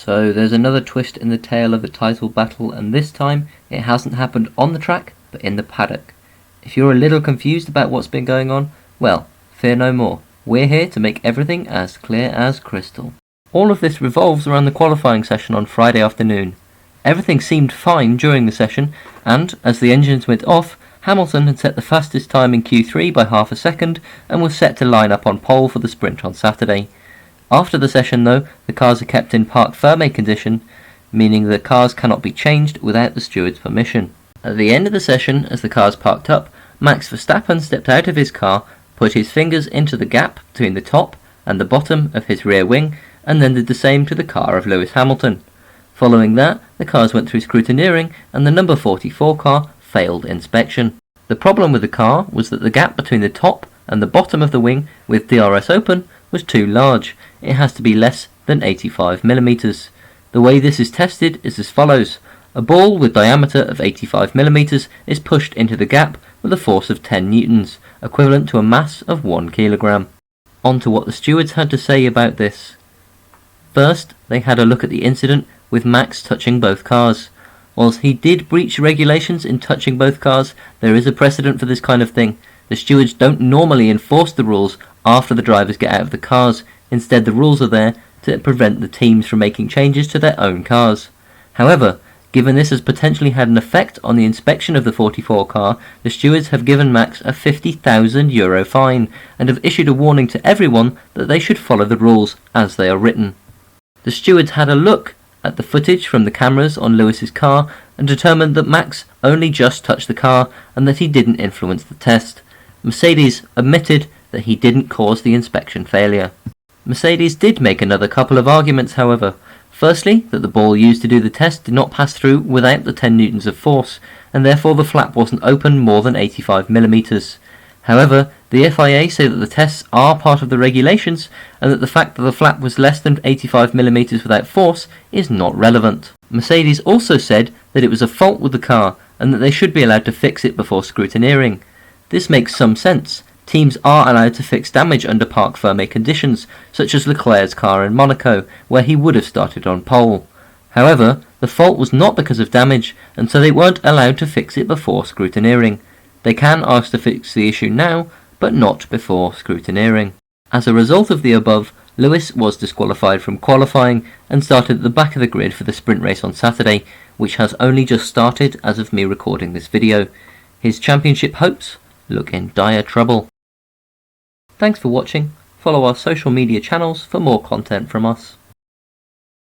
So there's another twist in the tale of the title battle, and this time it hasn't happened on the track but in the paddock. If you're a little confused about what's been going on, well, fear no more. We're here to make everything as clear as crystal. All of this revolves around the qualifying session on Friday afternoon. Everything seemed fine during the session, and as the engines went off, Hamilton had set the fastest time in Q3 by half a second and was set to line up on pole for the sprint on Saturday. After the session though, the cars are kept in parc fermé condition, meaning the cars cannot be changed without the steward's permission. At the end of the session, as the cars parked up, Max Verstappen stepped out of his car, put his fingers into the gap between the top and the bottom of his rear wing, and then did the same to the car of Lewis Hamilton. Following that, the cars went through scrutineering and the number 44 car failed inspection. The problem with the car was that the gap between the top and the bottom of the wing with DRS open was too large. It has to be less than 85mm. The way this is tested is as follows. A ball with diameter of 85mm is pushed into the gap with a force of 10 newtons, equivalent to a mass of 1 kilogram. On to what the stewards had to say about this. First, they had a look at the incident with Max touching both cars. Whilst he did breach regulations in touching both cars, there is a precedent for this kind of thing. The stewards don't normally enforce the rules after the drivers get out of the cars. Instead, the rules are there to prevent the teams from making changes to their own cars. However, given this has potentially had an effect on the inspection of the 44 car, the stewards have given Max a €50,000 fine and have issued a warning to everyone that they should follow the rules as they are written. The stewards had a look at the footage from the cameras on Lewis's car and determined that Max only just touched the car and that he didn't influence the test. Mercedes admitted that he didn't cause the inspection failure. Mercedes did make another couple of arguments, however. Firstly, that the ball used to do the test did not pass through without the 10 newtons of force, and therefore the flap wasn't open more than 85mm. However, the FIA say that the tests are part of the regulations, and that the fact that the flap was less than 85mm without force is not relevant. Mercedes also said that it was a fault with the car, and that they should be allowed to fix it before scrutineering. This makes some sense. Teams are allowed to fix damage under parc fermé conditions, such as Leclerc's car in Monaco, where he would have started on pole. However, the fault was not because of damage, and so they weren't allowed to fix it before scrutineering. They can ask to fix the issue now, but not before scrutineering. As a result of the above, Lewis was disqualified from qualifying and started at the back of the grid for the sprint race on Saturday, which has only just started as of me recording this video. His championship hopes look in dire trouble. Thanks for watching. Follow our social media channels for more content from us.